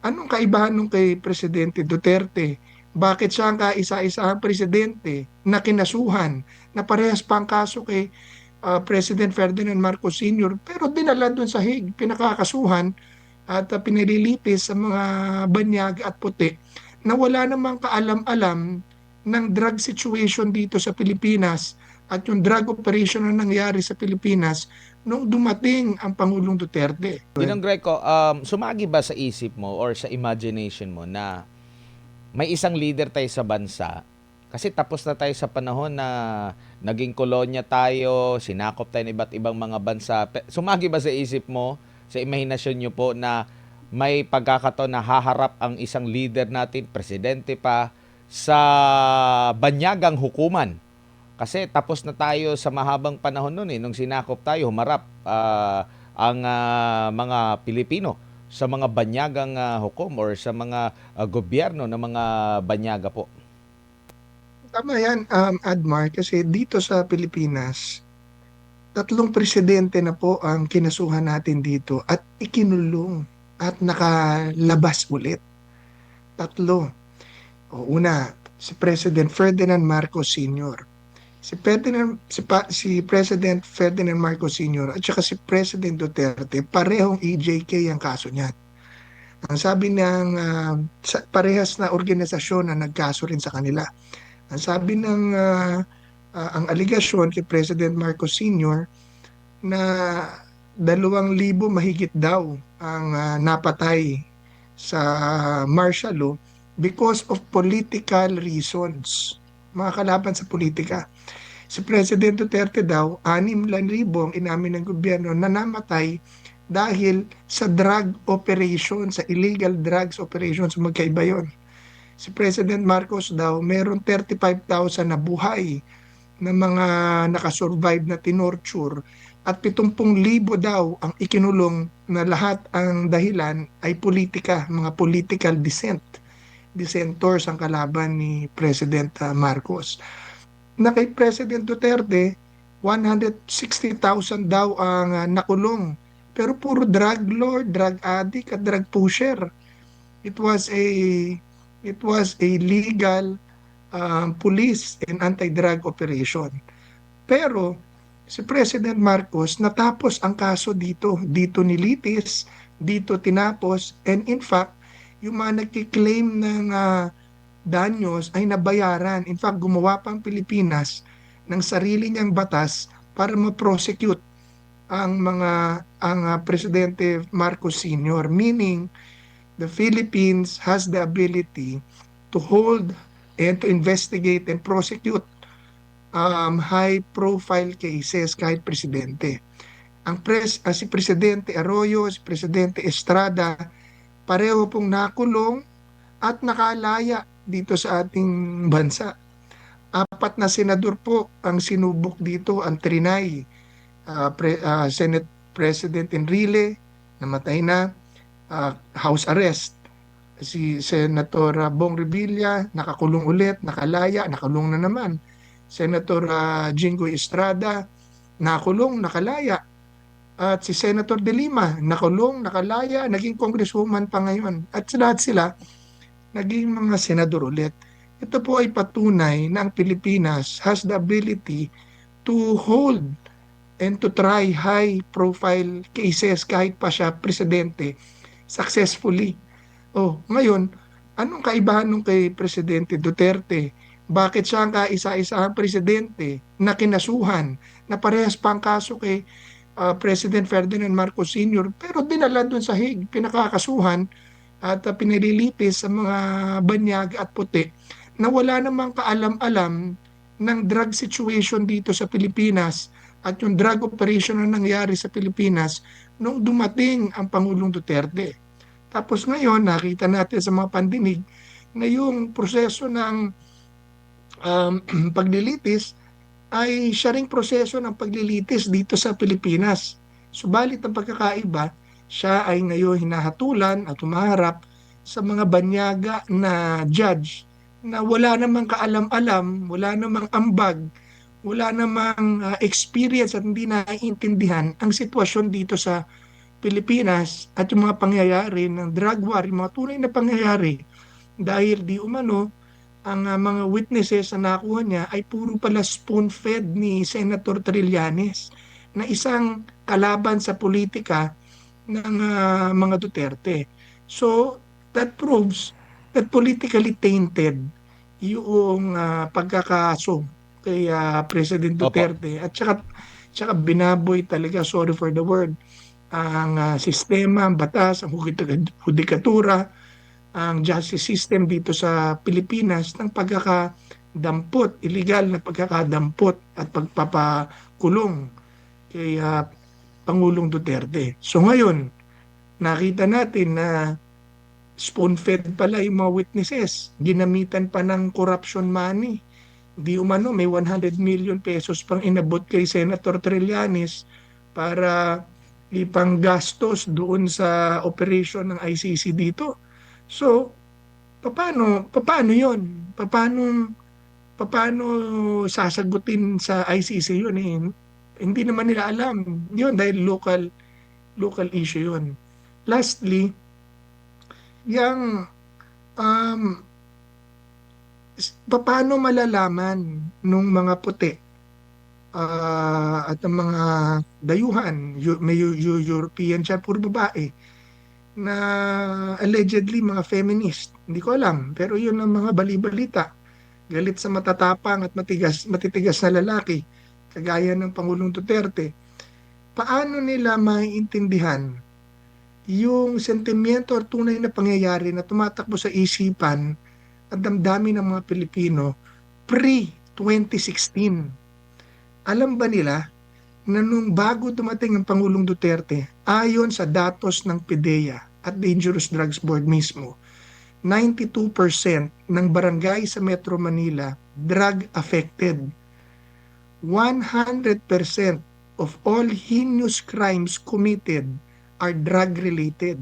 Anong kaibahan nung kay Presidente Duterte? Bakit siya ang kaisa-isahang presidente na kinasuhan na parehas pa ang kaso kay President Ferdinand Marcos Sr. pero dinala doon sa Hague, pinakakasuhan at pinililitis sa mga banyag at puti na wala namang kaalam-alam ng drug situation dito sa Pilipinas at yung drug operation na nangyari sa Pilipinas nung dumating ang Pangulong Duterte. Ginong Greco, sumagi ba sa isip mo or sa imagination mo na may isang leader tayo sa bansa? Kasi tapos na tayo sa panahon na naging kolonya tayo, sinakop tayo ng iba't ibang mga bansa. Sumagi ba sa isip mo, sa imahinasyon nyo po na may pagkakataon na haharap ang isang leader natin, presidente pa, sa banyagang hukuman? Kasi tapos na tayo sa mahabang panahon nun nung sinakop tayo, humarap ang mga Pilipino sa mga banyagang hukom or sa mga gobyerno ng mga banyaga po. Tama yan, Admar, kasi dito sa Pilipinas, tatlong presidente na po ang kinasuhan natin dito at ikinulong at nakalabas ulit. Tatlo. Una, si President Ferdinand Marcos Sr. Si President Ferdinand Marcos Sr. at saka si President Duterte, parehong EJK ang kaso niyan. Ang sabi ng parehas na organisasyon na nagkaso rin sa kanila. Ang sabi ng ang aligasyon kay President Marcos Sr. na 2,000 mahigit daw ang napatay sa martial law because of political reasons. Mga kalaban sa politika. Si President Duterte daw, 6,000 ang inamin ng gobyerno na namatay dahil sa drug operation, sa illegal drugs operations, magkaiba yon. Si President Marcos daw, meron 35,000 na buhay na mga nakasurvive na tinorture at 70,000 daw ang ikinulong na lahat ang dahilan ay politika, mga political dissenters ang kalaban ni President Marcos. Na kay President Duterte, 160,000 daw ang nakulong. Pero puro drug lord, drug addict at drug pusher. It was a legal police and anti-drug operation. Pero si President Marcos natapos ang kaso dito nilitis, dito tinapos, and in fact, yung mga nagki-claim ng danyos ay nabayaran. In fact, gumawa pa ang Pilipinas ng sarili niyang batas para ma-prosecute ang Presidente Marcos Sr. Meaning, the Philippines has the ability to hold and to investigate and prosecute high-profile cases kahit presidente. Si Presidente Arroyo, si Presidente Estrada, pareho pong nakulong at nakalaya dito sa ating bansa. 4 na senador po ang sinubok dito, ang trinay. Senate President Enrile, namatay na, house arrest. Si Senator Bong Revilla, nakakulong ulit, nakalaya, nakulong na naman. Senator Jinggoy Estrada, nakulong, nakalaya. At si Senator De Lima, nakulong, nakalaya, naging congresswoman pa ngayon. At lahat sila, naging mga senador ulit. Ito po ay patunay na ang Pilipinas has the ability to hold and to try high-profile cases kahit pa siya presidente successfully. Ngayon, anong kaibahan nung kay Presidente Duterte? Bakit siya ang kaisa-isahang presidente na kinasuhan na parehas pa ang kaso kay President Ferdinand Marcos Sr. pero dinala doon sa Hague, pinakakasuhan at pinililitis sa mga banyag at puti na wala namang kaalam-alam ng drug situation dito sa Pilipinas at yung drug operation na nangyari sa Pilipinas nung dumating ang Pangulong Duterte. Tapos ngayon, nakita natin sa mga pandinig na yung proseso ng paglilitis ay siya ring proseso ng paglilitis dito sa Pilipinas. Subalit ang pagkakaiba, siya ay ngayon hinahatulan at humaharap sa mga banyaga na judge na wala namang kaalam-alam, wala namang ambag, wala namang experience at hindi naiintindihan ang sitwasyon dito sa Pilipinas at yung mga pangyayari ng drug war, yung mga tunay na pangyayari, dahil di umano ang mga witnesses na nakuha niya ay puro pala spoon-fed ni Senator Trillanes na isang kalaban sa politika ng mga Duterte. So, that proves that politically tainted yung pagkakaso kay President Opo. Duterte, at saka binaboy talaga, sorry for the word, ang sistema, ang batas, ang hudikatura, ang justice system dito sa Pilipinas ng pagkakadampot, illegal na pagkakadampot at pagpapakulong kay Pangulong Duterte. So ngayon, nakita natin na spoon-fed pala yung mga witnesses. Ginamitan pa ng corruption money. Di umano, may 100 million pesos pang inabot kay Senator Trillanes para ipanggastos doon sa operation ng ICC dito. So, paano yon? Paano sasagutin sa ICC yun eh? Hindi naman nila alam yun dahil local issue yun. Lastly, yung um, paano malalaman nung mga puti at ang mga dayuhan, European siya, puro babae, na allegedly mga feminist. Hindi ko alam, pero yun ang mga balibalita. Galit sa matatapang at matitigas na lalaki, kagaya ng Pangulong Duterte. Paano nila maiintindihan yung sentimiento at tunay na pangyayari na tumatakbo sa isipan at damdamin ng mga Pilipino pre-2016? Alam ba nila na nung bago dumating ang Pangulong Duterte, ayon sa datos ng PDEA at Dangerous Drugs Board mismo, 92% ng barangay sa Metro Manila drug affected. 100% of all heinous crimes committed are drug related.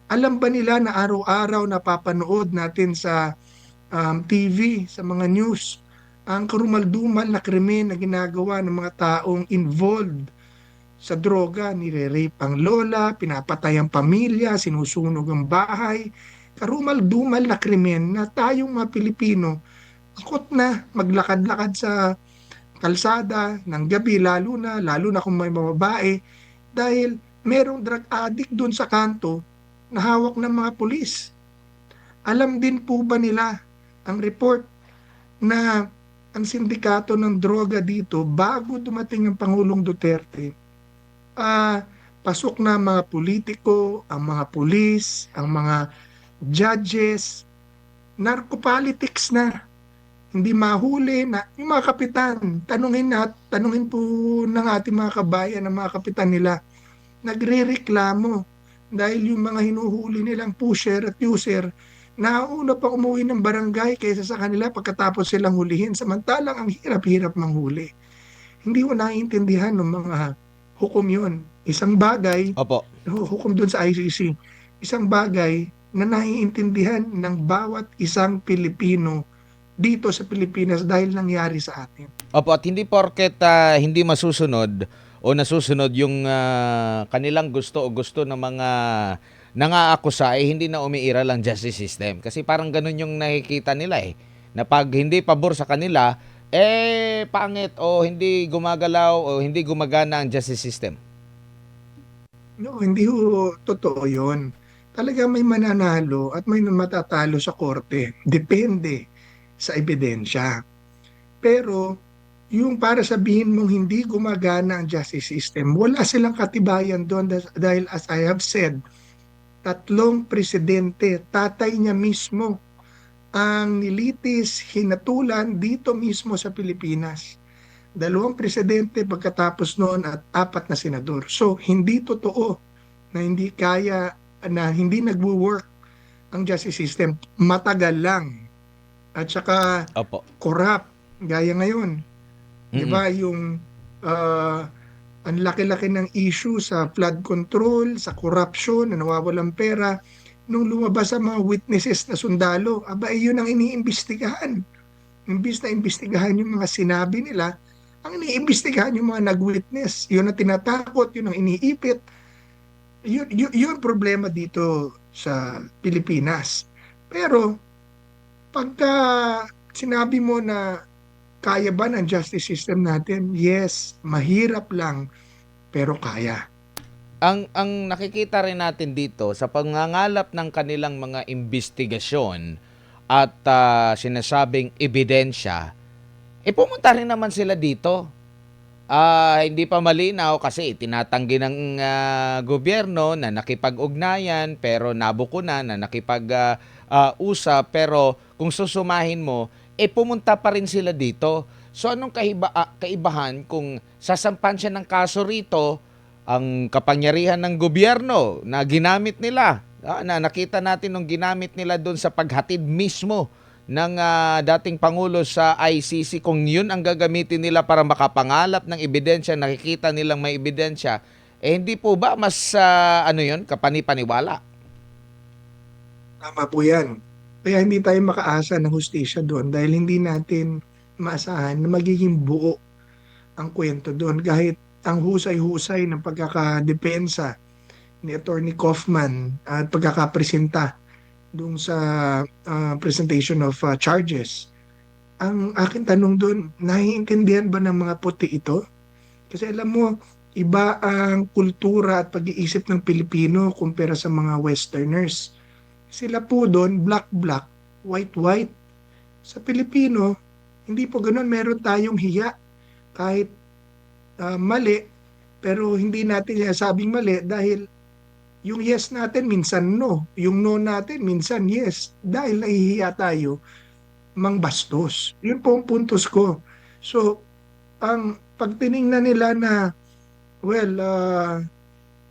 Alam ba nila na araw-araw napapanood natin sa TV, sa mga news, ang karumaldumal na krimen na ginagawa ng mga taong involved sa droga, nire-rape ang lola, pinapatay ang pamilya, sinusunog ang bahay, karumal-dumal na krimen na tayong mga Pilipino, takot na maglakad-lakad sa kalsada ng gabi, lalo na kung may mga babae, dahil merong drug addict doon sa kanto na hawak ng mga pulis. Alam din po ba nila ang report na ang sindikato ng droga dito bago dumating ang Pangulong Duterte, ah, pasok na ang mga politiko, ang mga pulis, ang mga judges, narco-politics na, hindi mahuli na yung mga kapitan. Tanungin po ng ating mga kabayan, ng mga kapitan nila, nagrereklamo dahil yung mga hinuhuli nilang pusher at user nauna pa umuwi ng barangay kaysa sa kanila pagkatapos silang hulihin, samantalang ang hirap-hirap manghuli. Hindi ko naiintindihan ng mga hukom yun. Isang bagay, Opo. hukom doon sa ICC, isang bagay na naiintindihan ng bawat isang Pilipino dito sa Pilipinas dahil nangyari sa atin. Opo, at hindi porket hindi masusunod o nasusunod yung kanilang gusto o gusto ng mga nangaakusa ay hindi na umiiral ang justice system. Kasi parang ganun yung nakikita nila eh. Na pag hindi pabor sa kanila, pangit o hindi gumagalaw o hindi gumagana ang justice system. No, hindi ho totoo yun. Talagang may mananalo at may matatalo sa korte. Depende sa ebidensya. Pero yung para sabihin mong hindi gumagana ang justice system, wala silang katibayan doon dahil as I have said, tatlong presidente, tatay niya mismo ang nilitis, hinatulan dito mismo sa Pilipinas. Dalawang presidente pagkatapos noon at apat na senador. So, hindi totoo na hindi kaya, na hindi nagwo-work ang justice system. Matagal lang. At saka Opo. corrupt. Gaya ngayon. Di Mm-mm. ba yung ang laki-laki ng issue sa flood control, sa corruption, na nawawalang pera. Nung lumabas ang mga witnesses na sundalo, aba, yun ang iniimbestigahan. Imbis na imbestigahan yung mga sinabi nila, ang iniimbestigahan yung mga nag-witness. Yun ang tinatakot, yun ang iniipit. Yun problema dito sa Pilipinas. Pero pagka sinabi mo na kaya ba ng justice system natin? Yes, mahirap lang, pero kaya. Ang nakikita rin natin dito sa pangangalap ng kanilang mga investigasyon at sinasabing ebidensya, pumunta rin naman sila dito. Hindi pa malinaw kasi tinatanggi ng gobyerno na nakipag-ugnayan pero nabuko na nakipag-usap, pero kung susumahin mo, pumunta pa rin sila dito. So anong kaibahan kung sasampan siya ng kaso rito, ang kapangyarihan ng gobyerno na ginamit nila, na nakita natin nung ginamit nila doon sa paghatid mismo ng dating Pangulo sa ICC, kung yun ang gagamitin nila para makapangalap ng ebidensya, nakikita nilang may ebidensya, hindi po ba mas ano yun, kapani-paniwala? Tama po yan. Kaya hindi tayo makaasa ng hustisya doon dahil hindi natin maasahan na magiging buo ang kwento doon. Kahit ang husay-husay ng pagkakadepensa ni Attorney Kaufman at pagkakapresenta doon sa presentation of charges. Ang akin tanong doon, naiintindihan ba ng mga puti ito? Kasi alam mo, iba ang kultura at pag-iisip ng Pilipino kumpara sa mga Westerners. Sila po doon, black-black, white-white. Sa Pilipino, hindi po ganun. Meron tayong hiya kahit mali, pero hindi natin sabing mali dahil yung yes natin minsan no, yung no natin minsan yes, dahil nahihiya tayo mangbastos. Yun po ang puntos ko. So, ang pagtiningnan nila na, well,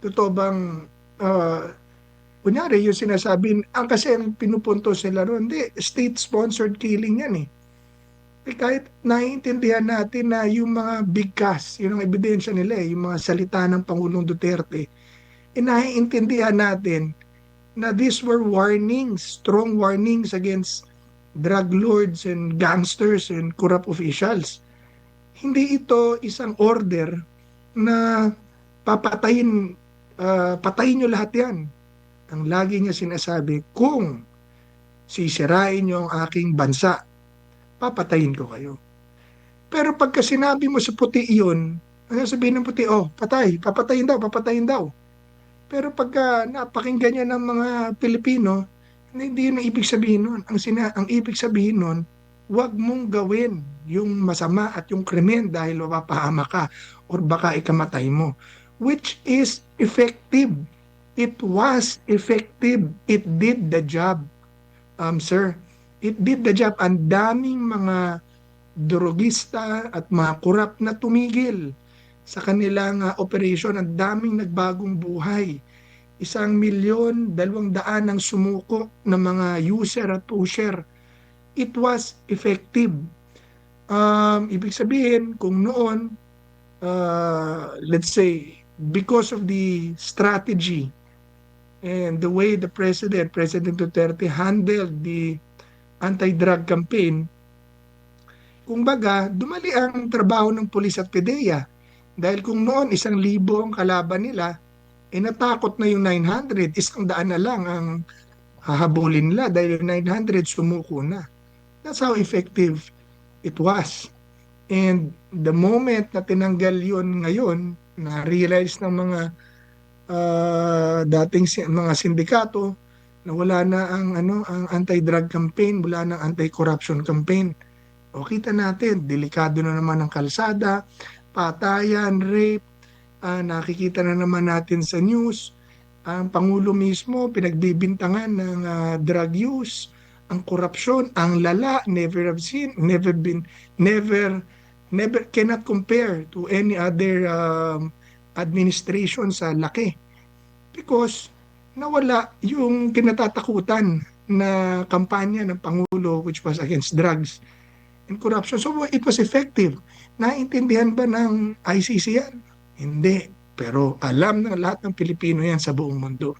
totoo bang, uh, kunyari yung sinasabi, ang kasi ang pinupuntos nila ron, hindi, state-sponsored killing yan eh. Kahit naiintindihan natin na yung mga bigkas, yun ang ebidensya nila eh, yung mga salita ng Pangulong Duterte, naiintindihan natin na these were warnings, strong warnings against drug lords and gangsters and corrupt officials. Hindi ito isang order na papatayin, patayin nyo lahat yan. Ang lagi niya sinasabi, kung sisirain nyo ang aking bansa, papatayin ko kayo. Pero pagka sinabi mo sa puti iyon, ano sabihin ng puti, oh, patay, papatayin daw, papatayin daw. Pero pagka napakinggan niya ng mga Pilipino, hindi yun ang ibig sabihin nun. Ang ibig sabihin nun, huwag mong gawin yung masama at yung krimen dahil mapapahama ka or baka ikamatay mo. Which is effective. It was effective. It did the job, sir. It did the job. Ang daming mga drogista at mga korap na tumigil sa kanilang operation. Ang daming nagbagong buhay. 1,200,000 ang sumuko ng mga user at pusher. It was effective. Ibig sabihin, kung noon, let's say, because of the strategy and the way the President Duterte handled the anti-drug campaign, kumbaga, dumali ang trabaho ng pulis at PDEA. Dahil kung noon 1,000 ang kalaban nila, natakot na yung 900, 100 na lang ang hahabulin nila dahil yung 900 sumuko na. That's how effective it was. And the moment na tinanggal yun ngayon, na-realize ng mga dating mga sindikato na wala na ang anti-drug campaign, wala na ang anti-corruption campaign. O kita natin, delikado na naman ang kalsada, patayan, rape, nakikita na naman natin sa news, ang Pangulo mismo pinagbibintangan ng drug use, ang korupsyon, ang lala, never have seen, never cannot compare to any other administration sa laki. Because nawala yung kinatatakutan na kampanya ng Pangulo which was against drugs and corruption. So it was effective. Naintindihan ba ng ICC yan? Hindi. Pero alam ng lahat ng Pilipino yan sa buong mundo.